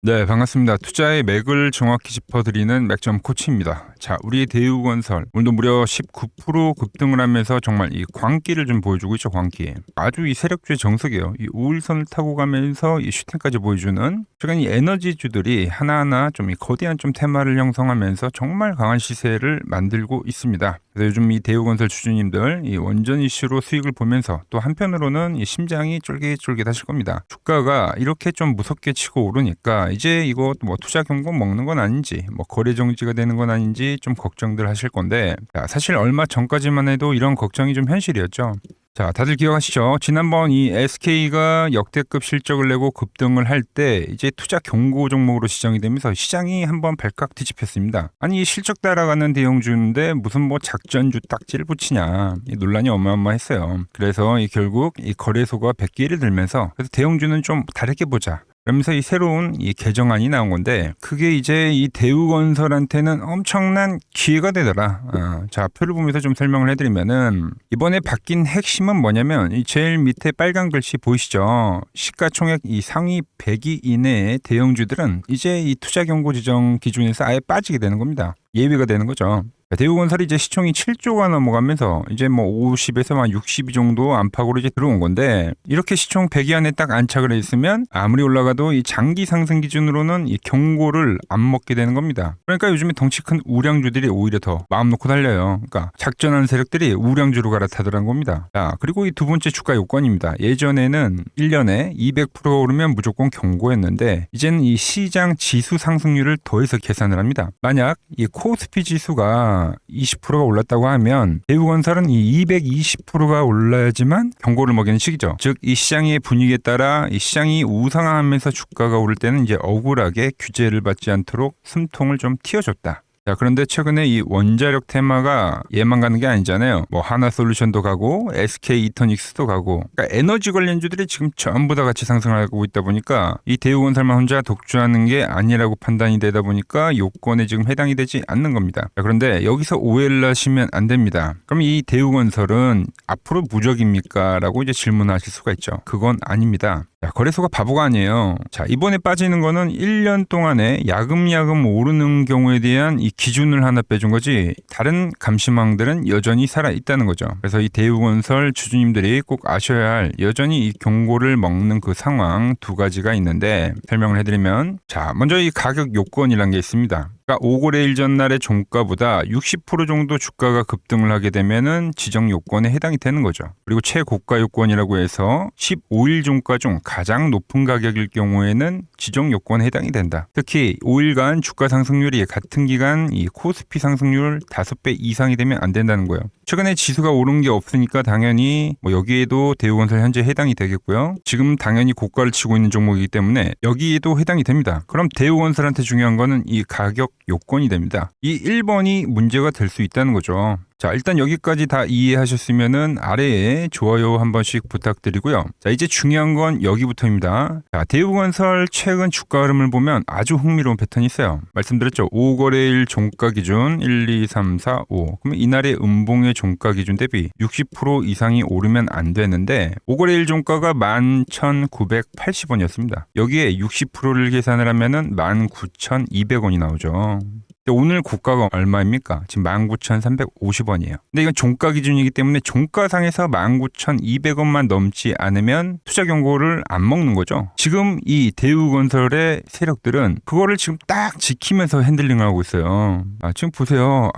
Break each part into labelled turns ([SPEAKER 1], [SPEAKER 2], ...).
[SPEAKER 1] 네, 반갑습니다. 투자의 맥을 정확히 짚어드리는 맥점 코치입니다. 자, 우리 대우건설 오늘도 무려 19% 급등을 하면서 정말 이 광기를 좀 보여주고 있죠. 광기. 아주 이 세력주의 정석이에요. 이 우일선을 타고 가면서 이 슈팅까지 보여주는 최근 이 에너지주들이 하나하나 좀 이 거대한 좀 테마를 형성하면서 정말 강한 시세를 만들고 있습니다. 그래서 요즘 이 대우건설 주주님들 이 원전 이슈로 수익을 보면서 또 한편으로는 이 심장이 쫄깃쫄깃하실 겁니다. 주가가 이렇게 좀 무섭게 치고 오르니까 이제 이거 뭐 투자 경고 먹는 건 아닌지 뭐 거래 정지가 되는 건 아닌지 좀 걱정들 하실 건데, 자, 사실 얼마 전까지만 해도 이런 걱정이 좀 현실이었죠. 자, 다들 기억하시죠? 지난번 이 SK가 역대급 실적을 내고 급등을 할 때 이제 투자 경고 종목으로 지정이 되면서 시장이 한번 발칵 뒤집혔습니다. 아니, 이 실적 따라가는 대형주인데 무슨 뭐 작전주 딱지를 붙이냐, 이 논란이 어마어마했어요. 그래서 결국 이 거래소가 100개를 들면서 그래서 대형주는 좀 다르게 보자, 그러면서 이 새로운 이 개정안이 나온 건데, 그게 이제 이 대우건설한테는 엄청난 기회가 되더라. 자, 표를 보면서 좀 설명을 해드리면은, 이번에 바뀐 핵심은 뭐냐면 이 제일 밑에 빨간 글씨 보이시죠? 시가총액 이 상위 100위 이내의 대형주들은 이제 이 투자 경고 지정 기준에서 아예 빠지게 되는 겁니다. 예외가 되는 거죠. 대우건설이 이제 시총이 7조가 넘어가면서 이제 뭐 50에서 한 60위 정도 안팎으로 이제 들어온 건데, 이렇게 시총 100위 안에 딱 안착을 해 있으면 아무리 올라가도 이 장기 상승 기준으로는 이 경고를 안 먹게 되는 겁니다. 그러니까 요즘에 덩치 큰 우량주들이 오히려 더 마음 놓고 달려요. 그러니까 작전하는 세력들이 우량주로 갈아타더란 겁니다. 자, 그리고 이 두 번째 주가 요건입니다. 예전에는 1년에 200%가 오르면 무조건 경고였는데, 이제는 이 시장 지수 상승률을 더해서 계산을 합니다. 만약 이 코스피 지수가 20%가 올랐다고 하면 대우건설은 이 220%가 올라야지만 경고를 먹이는 시기죠. 즉, 이 시장의 분위기에 따라 이 시장이 우상향하면서 주가가 오를 때는 이제 억울하게 규제를 받지 않도록 숨통을 좀 틔워줬다. 자, 그런데 최근에 이 원자력 테마가 얘만 가는 게 아니잖아요. 뭐 하나솔루션도 가고 SK 이터닉스도 가고, 그러니까 에너지 관련주들이 지금 전부 다 같이 상승하고 있다 보니까 이 대우건설만 혼자 독주하는 게 아니라고 판단이 되다 보니까 요건에 지금 해당이 되지 않는 겁니다. 자, 그런데 여기서 오해를 하시면 안 됩니다. 그럼 이 대우건설은 앞으로 무적입니까? 라고 이제 질문하실 수가 있죠. 그건 아닙니다. 자, 거래소가 바보가 아니에요. 자, 이번에 빠지는 거는 1년 동안에 야금야금 오르는 경우에 대한 이 기준을 하나 빼준 거지, 다른 감시망들은 여전히 살아있다는 거죠. 그래서 이 대우건설 주주님들이 꼭 아셔야 할 여전히 이 경고를 먹는 그 상황 두 가지가 있는데, 설명을 해드리면, 자, 먼저 이 가격 요건이라는 게 있습니다. 그러니까 5거래일 전날의 종가보다 60% 정도 주가가 급등을 하게 되면은 지정 요건에 해당이 되는 거죠. 그리고 최고가 요건이라고 해서 15일 종가 중 가장 높은 가격일 경우에는 지정 요건에 해당이 된다. 특히 5일간 주가 상승률이 같은 기간 이 코스피 상승률 5배 이상이 되면 안 된다는 거예요. 최근에 지수가 오른 게 없으니까 당연히 뭐 여기에도 대우건설 현재 해당이 되겠고요. 지금 당연히 고가를 치고 있는 종목이기 때문에 여기에도 해당이 됩니다. 그럼 대우건설한테 중요한 거는 이 가격 요건이 됩니다. 이 1번이 문제가 될 수 있다는 거죠. 자, 일단 여기까지 다 이해하셨으면은 아래에 좋아요 한 번씩 부탁드리고요. 자, 이제 중요한 건 여기부터입니다. 자, 대우건설 최근 주가 흐름을 보면 아주 흥미로운 패턴이 있어요. 말씀드렸죠. 5거래일 종가 기준 1, 2, 3, 4, 5. 그러면 이날의 음봉의 종가 기준 대비 60% 이상이 오르면 안 되는데 5거래일 종가가 11,980원이었습니다. 여기에 60%를 계산을 하면은 19,200원이 나오죠. 오늘 고가가 얼마입니까? 지금 19,350원이에요. 근데 이건 종가 기준이기 때문에 종가상에서 19,200원만 넘지 않으면 투자 경고를 안 먹는 거죠. 지금 이 대우건설의 세력들은 그거를 지금 딱 지키면서 핸들링을 하고 있어요. 지금 보세요.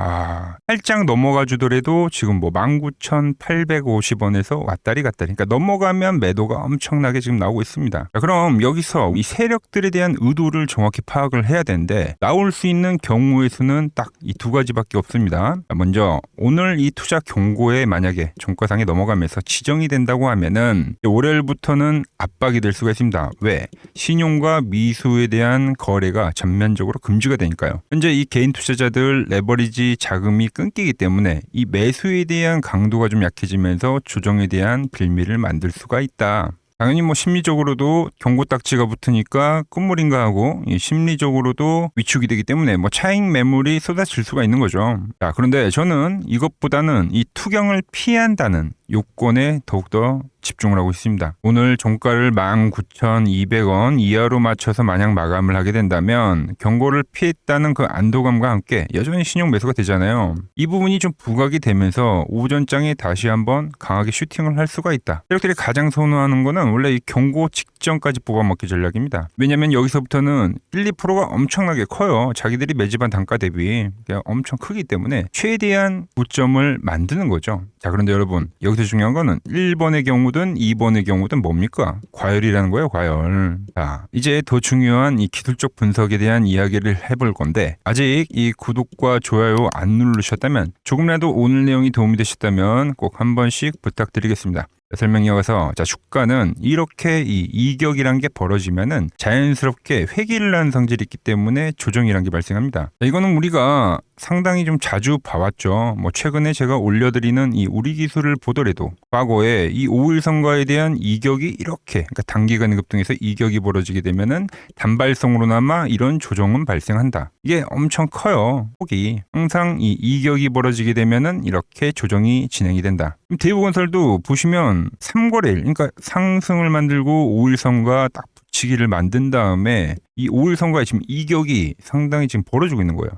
[SPEAKER 1] 살짝 넘어가 주더라도 지금 뭐 19,850원에서 왔다리 갔다리. 그러니까 넘어가면 매도가 엄청나게 지금 나오고 있습니다. 자, 그럼 여기서 이 세력들에 대한 의도를 정확히 파악을 해야 되는데, 나올 수 있는 경우의 수는 딱 이 두 가지밖에 없습니다. 먼저 오늘 이 투자 경고에 만약에 종가상에 넘어가면서 지정이 된다고 하면은 월요일부터는 압박이 될 수가 있습니다. 왜? 신용과 미수에 대한 거래가 전면적으로 금지가 되니까요. 현재 이 개인 투자자들 레버리지 자금이 끊기기 때문에 이 매수에 대한 강도가 좀 약해지면서 조정에 대한 빌미를 만들 수가 있다. 당연히 뭐 심리적으로도 경고 딱지가 붙으니까 끝물인가 하고, 심리적으로도 위축이 되기 때문에 뭐 차익 매물이 쏟아질 수가 있는 거죠. 자, 그런데 저는 이것보다는 이 투경을 피한다는 요건에 더욱더 집중을 하고 있습니다. 오늘 종가를 19,200원 이하로 맞춰서 만약 마감을 하게 된다면 경고를 피했다는 그 안도감과 함께 여전히 신용 매수가 되잖아요. 이 부분이 좀 부각이 되면서 오전장에 다시 한번 강하게 슈팅을 할 수가 있다. 세력들이 가장 선호하는 거는 원래 이 경고 직전까지 뽑아먹기 전략입니다. 왜냐하면 여기서부터는 1, 2%가 엄청나게 커요. 자기들이 매집한 단가 대비 엄청 크기 때문에 최대한 고점을 만드는 거죠. 자, 그런데 여러분 여기서 중요한 거는 1번의 경우든 2번의 경우든 뭡니까? 과열이라는 거예요. 과열. 자, 이제 더 중요한 이 기술적 분석에 대한 이야기를 해볼 건데 아직 이 구독과 좋아요 안 누르셨다면 조금이라도 오늘 내용이 도움이 되셨다면 꼭 한 번씩 부탁드리겠습니다. 설명 이어가서 자, 주가는 이렇게 이 이격이란 게 벌어지면은 자연스럽게 회귀를 하는 성질이 있기 때문에 조정이란 게 발생합니다. 자, 이거는 우리가 상당히 좀 자주 봐왔죠. 뭐 최근에 제가 올려드리는 이 우리 기술을 보더라도 과거에 이 5일선과에 대한 이격이 이렇게 그러니까 단기간 급등에서 이격이 벌어지게 되면은 단발성으로나마 이런 조정은 발생한다. 이게 엄청 커요. 폭이 항상 이 이격이 벌어지게 되면은 이렇게 조정이 진행이 된다. 대우건설도 보시면 3거래일 그러니까 상승을 만들고 5일선과 딱 붙이기를 만든 다음에 이 5일선과의 지금 이격이 상당히 지금 벌어지고 있는 거예요.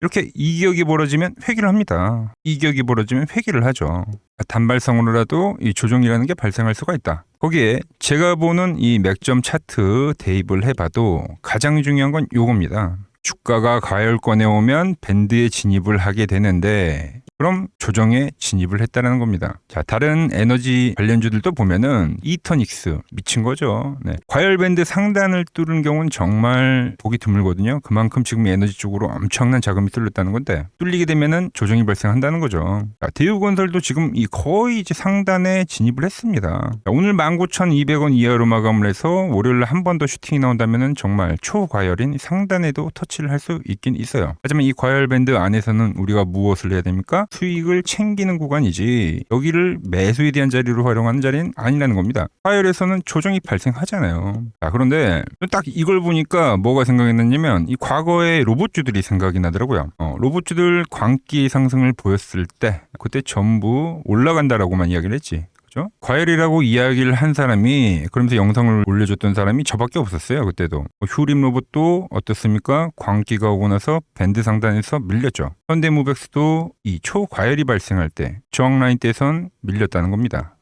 [SPEAKER 1] 이렇게 이격이 벌어지면 회귀를 합니다. 이격이 벌어지면 회귀를 하죠. 단발성으로라도 이 조정이라는 게 발생할 수가 있다. 거기에 제가 보는 이 맥점 차트 대입을 해봐도 가장 중요한 건 요겁니다. 주가가 과열권에 오면 밴드에 진입을 하게 되는데 그럼 조정에 진입을 했다는 겁니다. 자, 다른 에너지 관련주들도 보면은 이터닉스 미친 거죠. 네. 과열 밴드 상단을 뚫은 경우는 정말 보기 드물거든요. 그만큼 지금 에너지 쪽으로 엄청난 자금이 뚫렸다는 건데 뚫리게 되면은 조정이 발생한다는 거죠. 자, 대우건설도 지금 이 거의 이제 상단에 진입을 했습니다. 자, 오늘 19,200원 이하로 마감을 해서 월요일에 한 번 더 슈팅이 나온다면은 정말 초과열인 상단에도 터치를 할 수 있긴 있어요. 하지만 이 과열 밴드 안에서는 우리가 무엇을 해야 됩니까? 수익을 챙기는 구간이지 여기를 매수에 대한 자리로 활용하는 자리는 아니라는 겁니다. 과열에서는 조정이 발생하잖아요. 자, 그런데 딱 이걸 보니까 뭐가 생각이 났냐면 이 과거의 로봇주들이 생각이 나더라고요. 로봇주들 광기 상승을 보였을 때 그때 전부 올라간다라고만 이야기를 했지. 그죠? 과열이라고 이야기를 한 사람이 그러면서 영상을 올려줬던 사람이 저밖에 없었어요. 그때도 휴림 로봇도 어떻습니까? 광기가 오고 나서 밴드 상단에서 밀렸죠. 현대무백스도 이 초과열이 발생할 때 저항 라인 때선 밀렸다는 겁니다.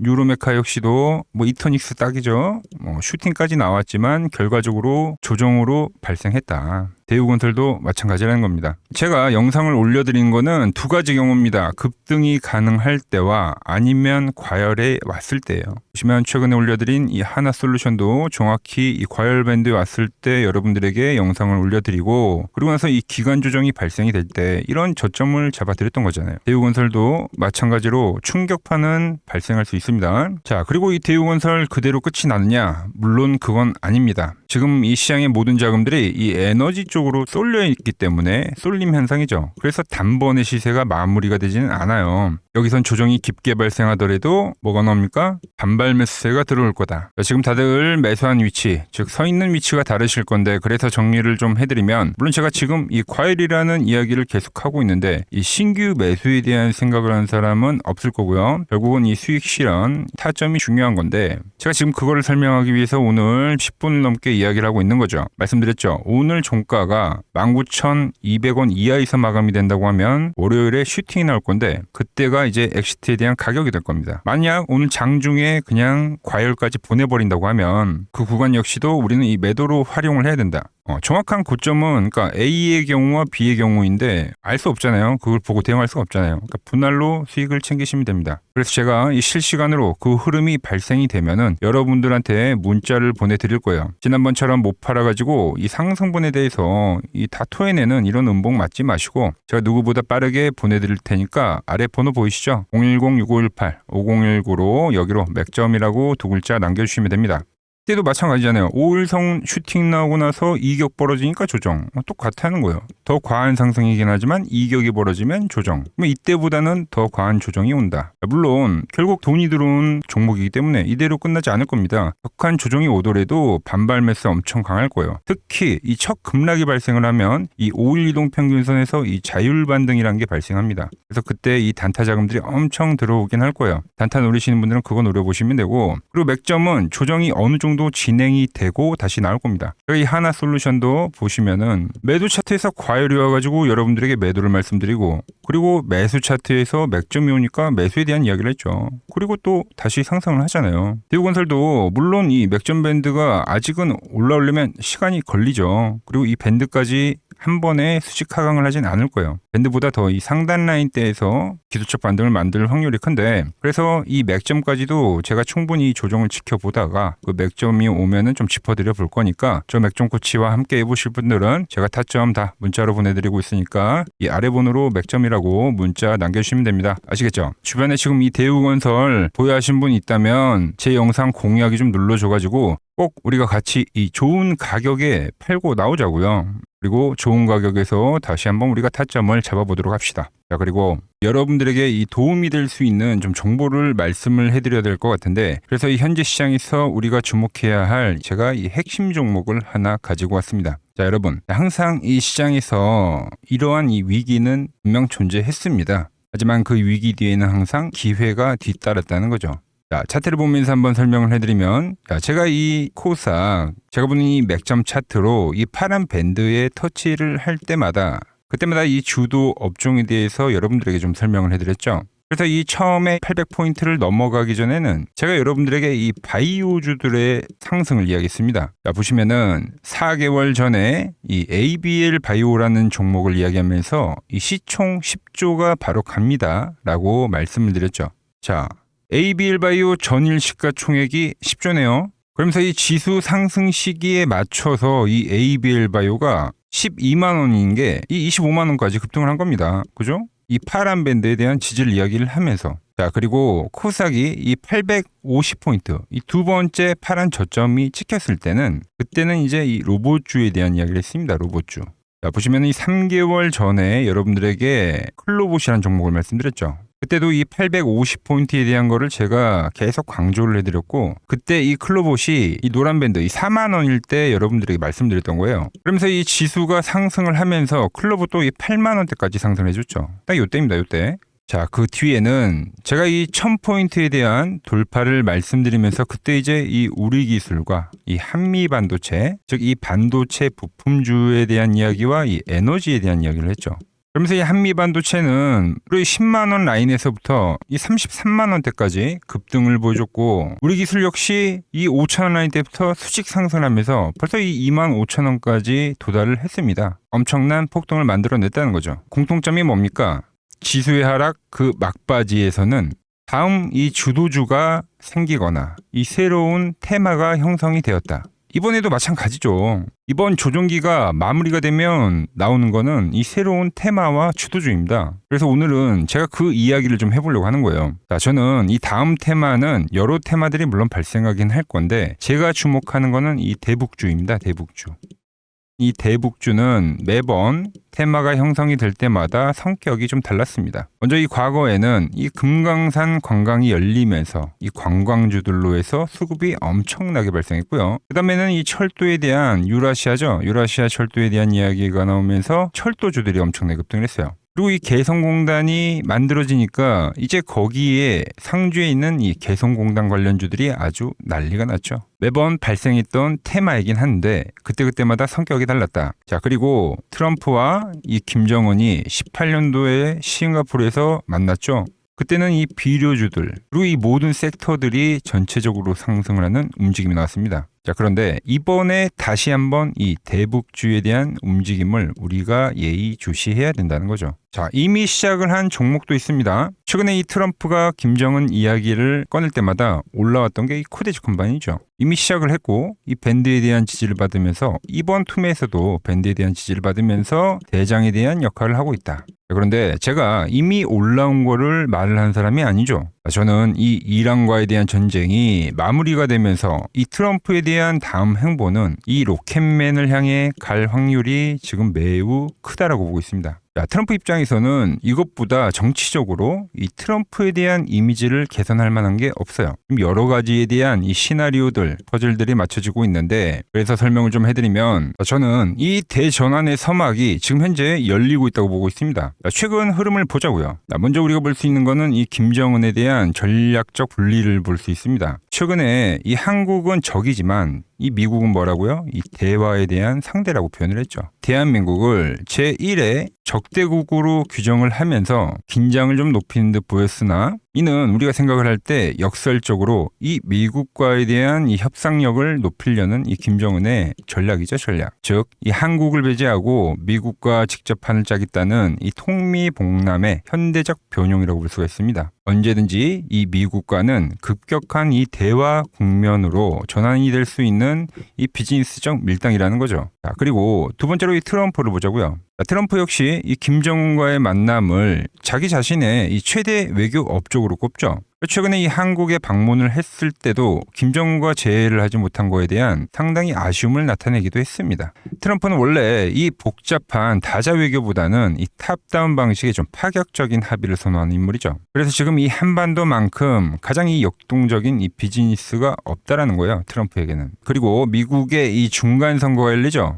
[SPEAKER 1] 유로메카 역시도 뭐 이터닉스 딱이죠. 슈팅까지 나왔지만 결과적으로 조정으로 발생했다. 대우건설도 마찬가지라는 겁니다. 제가 영상을 올려드린 거는 두 가지 경우입니다. 급등이 가능할 때와 아니면 과열에 왔을 때예요. 보시면 최근에 올려드린 이 하나솔루션도 정확히 이 과열 밴드에 왔을 때 여러분들에게 영상을 올려드리고 그리고 나서 이 기간 조정이 발생이 될 때 이런 저점을 잡아드렸던 거잖아요. 대우건설도 마찬가지로 충격파는 발생할 수 있습니다. 자, 그리고 이 대우건설 그대로 끝이 나느냐? 물론 그건 아닙니다. 지금 이 시장의 모든 자금들이 이 에너지 쪽으로 쏠려 있기 때문에 쏠림 현상이죠. 그래서 단번에 시세가 마무리가 되지는 않아요. 여기선 조정이 깊게 발생하더라도 뭐가 나옵니까? 반발 매수세가 들어올 거다. 지금 다들 매수한 위치, 즉 서 있는 위치가 다르실 건데 그래서 정리를 좀 해드리면 물론 제가 지금 이 과열이라는 이야기를 계속하고 있는데 이 신규 매수에 대한 생각을 하는 사람은 없을 거고요. 결국은 이 수익 실현, 타점이 중요한 건데 제가 지금 그거를 설명하기 위해서 오늘 10분을 넘게 이야기를 하고 있는 거죠. 말씀드렸죠. 오늘 종가가 19,200원 이하에서 마감이 된다고 하면 월요일에 슈팅이 나올 건데 그때가 이제 엑시트에 대한 가격이 될 겁니다. 만약 오늘 장중에 그냥 과열까지 보내버린다고 하면 그 구간 역시도 우리는 이 매도로 활용을 해야 된다. 정확한 고점은 그러니까 A의 경우와 B의 경우인데 알 수 없잖아요. 그걸 보고 대응할 수가 없잖아요. 그러니까 분할로 수익을 챙기시면 됩니다. 그래서 제가 이 실시간으로 그 흐름이 발생이 되면은 여러분들한테 문자를 보내드릴 거예요. 지난번처럼 못 팔아가지고 이 상승분에 대해서 이 다 토해내는 이런 음봉 맞지 마시고 제가 누구보다 빠르게 보내드릴 테니까 아래 번호 보이시죠? 010-6518-5019로 여기로 맥점이라고 두 글자 남겨주시면 됩니다. 그때도 마찬가지잖아요. 5일선 슈팅 나오고 나서 이격 벌어지니까 조정. 똑같다는 거예요. 더 과한 상승이긴 하지만 이격이 벌어지면 조정. 이때보다는 더 과한 조정이 온다. 물론 결국 돈이 들어온 종목이기 때문에 이대로 끝나지 않을 겁니다. 격한 조정이 오더라도 반발 매수 엄청 강할 거예요. 특히 이 첫 급락이 발생을 하면 이 5일 이동 평균선에서 이 자율 반등이라는 게 발생합니다. 그래서 그때 이 단타 자금들이 엄청 들어오긴 할 거예요. 단타 노리시는 분들은 그거 노려보시면 되고, 그리고 맥점은 조정이 어느 정도 진행이 되고 다시 나올 겁니다. 이 하나솔루션도 보시면은 매도 차트에서 과열이 와가지고 여러분들에게 매도를 말씀드리고, 그리고 매수 차트에서 맥점이 오니까 매수에 대한 이야기를 했죠. 그리고 또 다시 상승을 하잖아요. 대우건설도 물론 이 맥점 밴드가 아직은 올라오려면 시간이 걸리죠. 그리고 이 밴드까지 한 번에 수직 하강을 하진 않을 거예요. 밴드보다 더 이 상단 라인대에서 기술적 반등을 만들 확률이 큰데, 그래서 이 맥점까지도 제가 충분히 조정을 지켜보다가 그 맥점이 오면은 좀 짚어드려 볼 거니까, 저 맥점 코치와 함께 해보실 분들은 제가 타점 다 문자로 보내드리고 있으니까 이 아래 번호로 맥점이라고 문자 남겨주시면 됩니다. 아시겠죠? 주변에 지금 이 대우건설 보유하신 분 있다면 제 영상 공유하기 좀 눌러줘가지고 꼭 우리가 같이 이 좋은 가격에 팔고 나오자고요. 그리고 좋은 가격에서 다시 한번 우리가 타점을 잡아보도록 합시다. 자, 그리고 여러분들에게 이 도움이 될 수 있는 좀 정보를 말씀을 해드려야 될 것 같은데, 그래서 이 현재 시장에서 우리가 주목해야 할 제가 이 핵심 종목을 하나 가지고 왔습니다. 자, 여러분, 항상 이 시장에서 이러한 이 위기는 분명 존재했습니다. 하지만 그 위기 뒤에는 항상 기회가 뒤따랐다는 거죠. 자, 차트를 보면서 한번 설명을 해드리면, 자, 제가 이 코스닥, 제가 보는 이 맥점 차트로 이 파란 밴드에 터치를 할 때마다, 그때마다 이 주도 업종에 대해서 여러분들에게 좀 설명을 해드렸죠. 그래서 이 처음에 800포인트를 넘어가기 전에는 제가 여러분들에게 이 바이오주들의 상승을 이야기했습니다. 자, 보시면은 4개월 전에 이 ABL 바이오라는 종목을 이야기하면서 이 시총 10조가 바로 갑니다 라고 말씀을 드렸죠. 자, ABL 바이오 전일 시가총액이 10조네요. 그러면서 이 지수 상승 시기에 맞춰서 이 ABL 바이오가 12만 원인 게 이 25만 원까지 급등을 한 겁니다. 그죠? 이 파란 밴드에 대한 지지를 이야기를 하면서, 자, 그리고 코스닥이 이 850포인트, 이 두 번째 파란 저점이 찍혔을 때는, 그때는 이제 이 로봇주에 대한 이야기를 했습니다. 로봇주. 자, 보시면 이 3개월 전에 여러분들에게 클로봇이라는 종목을 말씀드렸죠. 그때도 이 850포인트에 대한 거를 제가 계속 강조를 해드렸고, 그때 이 클로봇이 이 노란 밴드, 이 4만 원일 때 여러분들에게 말씀드렸던 거예요. 그러면서 이 지수가 상승을 하면서 클로봇도 이 8만 원대까지 상승해줬죠. 딱 요때입니다, 요때. 자, 그 뒤에는 제가 이 1000포인트에 대한 돌파를 말씀드리면서 그때 이제 이 우리기술과 이 한미반도체, 즉 이 반도체 부품주에 대한 이야기와 이 에너지에 대한 이야기를 했죠. 그러면서 이 한미반도체는 우리 10만 원 라인에서부터 이 33만 원대까지 급등을 보여줬고, 우리 기술 역시 이 5천 원 라인대부터 수직 상승하면서 벌써 이 2만 5천 원까지 도달을 했습니다. 엄청난 폭등을 만들어냈다는 거죠. 공통점이 뭡니까? 지수의 하락 그 막바지에서는 다음 이 주도주가 생기거나 이 새로운 테마가 형성이 되었다. 이번에도 마찬가지죠. 이번 조정기가 마무리가 되면 나오는 거는 이 새로운 테마와 주도주입니다. 그래서 오늘은 제가 그 이야기를 좀 해보려고 하는 거예요. 자, 저는 이 다음 테마는 여러 테마들이 물론 발생하긴 할 건데, 제가 주목하는 거는 이 대북주입니다. 대북주. 이 대북주는 매번 테마가 형성이 될 때마다 성격이 좀 달랐습니다. 먼저 이 과거에는 이 금강산 관광이 열리면서 이 관광주들로 해서 수급이 엄청나게 발생했고요. 그 다음에는 이 철도에 대한 유라시아죠. 유라시아 철도에 대한 이야기가 나오면서 철도주들이 엄청나게 급등을 했어요. 그리고 이 개성공단이 만들어지니까 이제 거기에 상주에 있는 이 개성공단 관련주들이 아주 난리가 났죠. 매번 발생했던 테마이긴 한데 그때마다 성격이 달랐다. 자, 그리고 트럼프와 이 김정은이 18년도에 싱가포르에서 만났죠. 그때는 이 비료주들 그리고 이 모든 섹터들이 전체적으로 상승을 하는 움직임이 나왔습니다. 자, 그런데 이번에 다시 한번 이 대북주에 대한 움직임을 우리가 예의주시해야 된다는 거죠. 자, 이미 시작을 한 종목도 있습니다. 최근에 이 트럼프가 김정은 이야기를 꺼낼 때마다 올라왔던 게 이 코데지 컴바인이죠. 이미 시작을 했고 이 밴드에 대한 지지를 받으면서 이번 툼에서도 밴드에 대한 지지를 받으면서 대장에 대한 역할을 하고 있다. 그런데 제가 이미 올라온 거를 말을 한 사람이 아니죠. 저는 이 이란과에 대한 전쟁이 마무리가 되면서 이 트럼프에 대한 다음 행보는 이 로켓맨을 향해 갈 확률이 지금 매우 크다라고 보고 있습니다. 트럼프 입장에서는 이것보다 정치적으로 이 트럼프에 대한 이미지를 개선할 만한 게 없어요. 여러 가지에 대한 이 시나리오들, 퍼즐들이 맞춰지고 있는데, 그래서 설명을 좀 해드리면 저는 이 대전환의 서막이 지금 현재 열리고 있다고 보고 있습니다. 최근 흐름을 보자고요. 먼저 우리가 볼 수 있는 거는 이 김정은에 대한 전략적 분리를 볼 수 있습니다. 최근에 이 한국은 적이지만 이 미국은 뭐라고요? 이 대화에 대한 상대라고 표현을 했죠. 대한민국을 제1의 적대국으로 규정을 하면서 긴장을 좀 높이는 듯 보였으나 이는 우리가 생각을 할 때 역설적으로 이 미국과에 대한 이 협상력을 높이려는 이 김정은의 전략이죠, 전략. 즉, 이 한국을 배제하고 미국과 직접 판을 짜겠다는 이 통미봉남의 현대적 변형이라고 볼 수가 있습니다. 언제든지 이 미국과는 급격한 이 대화 국면으로 전환이 될 수 있는 이 비즈니스적 밀당이라는 거죠. 그리고 두 번째로 이 트럼프를 보자고요. 트럼프 역시 이 김정은과의 만남을 자기 자신의 이 최대 외교 업적으로 꼽죠. 최근에 이 한국에 방문을 했을 때도 김정은과 재회를 하지 못한 거에 대한 상당히 아쉬움을 나타내기도 했습니다. 트럼프는 원래 이 복잡한 다자 외교보다는 이 탑다운 방식의 좀 파격적인 합의를 선호하는 인물이죠. 그래서 지금 이 한반도만큼 가장 이 역동적인 이 비즈니스가 없다라는 거예요, 트럼프에게는. 그리고 미국의 이 중간 선거가 열리죠.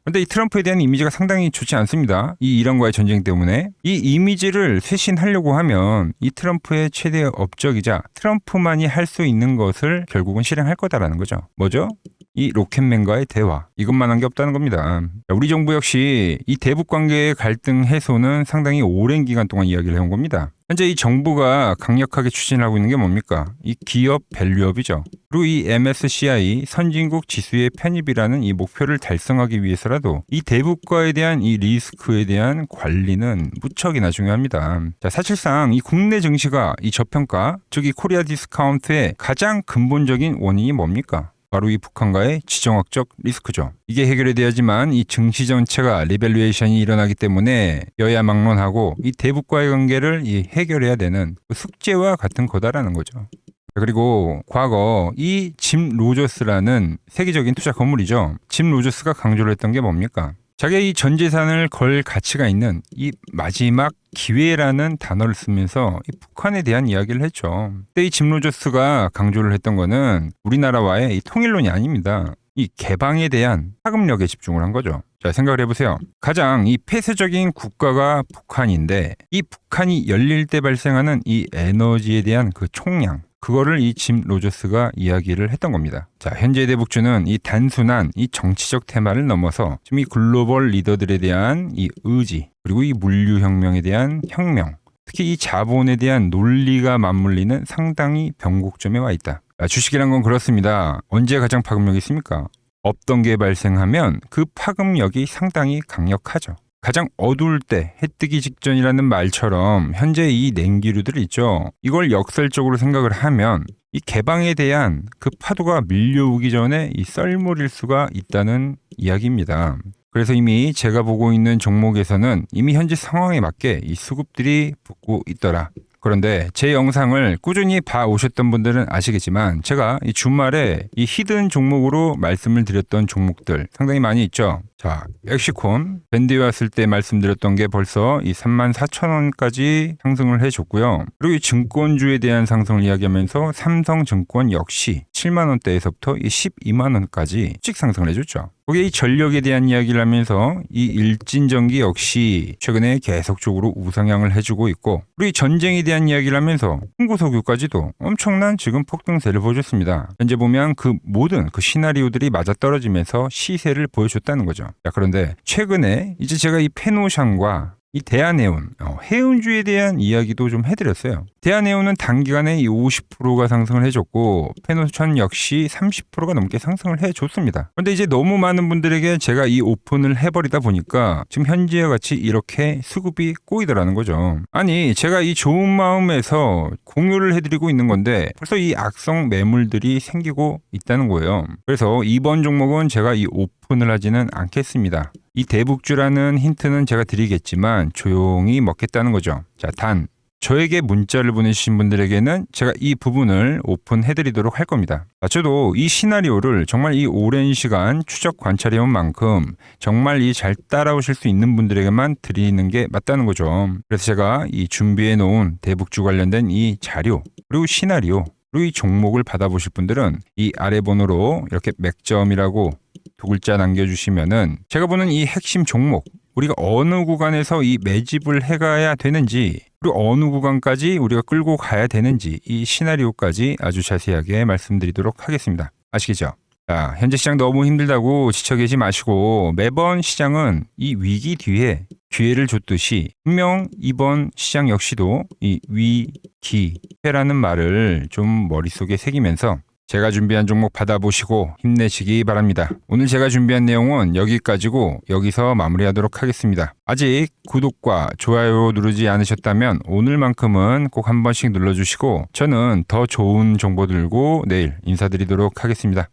[SPEAKER 1] 그런데 이 트럼프에 대한 이미지가 상당히 좋지 않습니다. 이 이란과의 전쟁 때문에. 이 이미지를 쇄신하려고 하면 이 트럼프의 최대 업적이자 트럼프만이 할 수 있는 것을 결국은 실행할 거다라는 거죠. 뭐죠? 이 로켓맨과의 대화. 이것만 한 게 없다는 겁니다. 우리 정부 역시 이 대북 관계의 갈등 해소는 상당히 오랜 기간 동안 이야기를 해온 겁니다. 현재 이 정부가 강력하게 추진하고 있는 게 뭡니까? 이 기업 밸류업이죠. 그리고 이 MSCI 선진국 지수의 편입이라는 이 목표를 달성하기 위해서라도 이 대북과에 대한 이 리스크에 대한 관리는 무척이나 중요합니다. 자, 사실상 이 국내 증시가 이 저평가, 즉 이 코리아 디스카운트의 가장 근본적인 원인이 뭡니까? 바로 이 북한과의 지정학적 리스크죠. 이게 해결이 돼야지만 이 증시 전체가 리밸류에이션이 일어나기 때문에 여야 막론하고 이 대북과의 관계를 이 해결해야 되는 숙제와 같은 거다라는 거죠. 그리고 과거 이 짐 로저스라는 세계적인 투자 건물이죠. 짐 로저스가 강조를 했던 게 뭡니까? 자기의 이 전 재산을 걸 가치가 있는 이 마지막 기회라는 단어를 쓰면서 이 북한에 대한 이야기를 했죠. 그때 이 짐 로저스가 강조를 했던 거는 우리나라와의 이 통일론이 아닙니다. 이 개방에 대한 파급력에 집중을 한 거죠. 자, 생각을 해보세요. 가장 이 폐쇄적인 국가가 북한인데 이 북한이 열릴 때 발생하는 이 에너지에 대한 그 총량, 그거를 이 짐 로저스가 이야기를 했던 겁니다. 자, 현재 대북주는 이 단순한 이 정치적 테마를 넘어서 지금 이 글로벌 리더들에 대한 이 의지, 그리고 이 물류혁명에 대한 혁명, 특히 이 자본에 대한 논리가 맞물리는 상당히 변곡점에 와 있다. 주식이란 건 그렇습니다. 언제 가장 파급력이 있습니까? 없던 게 발생하면 그 파급력이 상당히 강력하죠. 가장 어두울 때 해 뜨기 직전이라는 말처럼 현재 이 냉기류들 있죠. 이걸 역설적으로 생각을 하면 이 개방에 대한 그 파도가 밀려오기 전에 이 썰물일 수가 있다는 이야기입니다. 그래서 이미 제가 보고 있는 종목에서는 이미 현재 상황에 맞게 이 수급들이 붙고 있더라. 그런데 제 영상을 꾸준히 봐오셨던 분들은 아시겠지만 제가 이 주말에 이 히든 종목으로 말씀을 드렸던 종목들 상당히 많이 있죠. 자, 엑시콘 밴드에 왔을 때 말씀드렸던 게 벌써 이 34,000원까지 상승을 해줬고요. 그리고 이 증권주에 대한 상승을 이야기하면서 삼성증권 역시 7만원대에서부터 이 12만원까지 일찍 상승을 해줬죠. 거기에 이 전력에 대한 이야기를 하면서 이 일진전기 역시 최근에 계속적으로 우상향을 해주고 있고, 그리고 이 전쟁에 대한 이야기를 하면서 홍보석유까지도 엄청난 지금 폭등세를 보여줬습니다. 현재 보면 그 모든 그 시나리오들이 맞아떨어지면서 시세를 보여줬다는 거죠. 자, 그런데 최근에 이제 제가 이 페노샹과 이 대한해운, 해운주에 대한 이야기도 좀 해드렸어요. 대한해운은 단기간에 이 50%가 상승을 해줬고 페노션 역시 30%가 넘게 상승을 해줬습니다. 그런데 이제 너무 많은 분들에게 제가 이 오픈을 해버리다 보니까 지금 현재와 같이 이렇게 수급이 꼬이더라는 거죠. 아니, 제가 이 좋은 마음에서 공유를 해드리고 있는 건데 벌써 이 악성 매물들이 생기고 있다는 거예요. 그래서 이번 종목은 제가 이 오픈을 하지는 않겠습니다. 이 대북주라는 힌트는 제가 드리겠지만 조용히 먹겠다는 거죠. 자, 단 저에게 문자를 보내주신 분들에게는 제가 이 부분을 오픈해드리도록 할 겁니다. 저도 이 시나리오를 정말 이 오랜 시간 추적 관찰해온 만큼 정말 이 잘 따라오실 수 있는 분들에게만 드리는 게 맞다는 거죠. 그래서 제가 이 준비해놓은 대북주 관련된 이 자료 그리고 시나리오 그리고 이 종목을 받아보실 분들은 이 아래 번호로 이렇게 맥점이라고 두 글자 남겨주시면은 제가 보는 이 핵심 종목 우리가 어느 구간에서 이 매집을 해가야 되는지 그리고 어느 구간까지 우리가 끌고 가야 되는지 이 시나리오까지 아주 자세하게 말씀드리도록 하겠습니다. 아시겠죠? 자, 현재 시장 너무 힘들다고 지쳐 계시 마시고 매번 시장은 이 위기 뒤에 기회를 줬듯이 분명 이번 시장 역시도 이 위기회라는 말을 좀 머릿속에 새기면서 제가 준비한 종목 받아보시고 힘내시기 바랍니다. 오늘 제가 준비한 내용은 여기까지고 여기서 마무리하도록 하겠습니다. 아직 구독과 좋아요 누르지 않으셨다면 오늘만큼은 꼭 한 번씩 눌러주시고 저는 더 좋은 정보 들고 내일 인사드리도록 하겠습니다.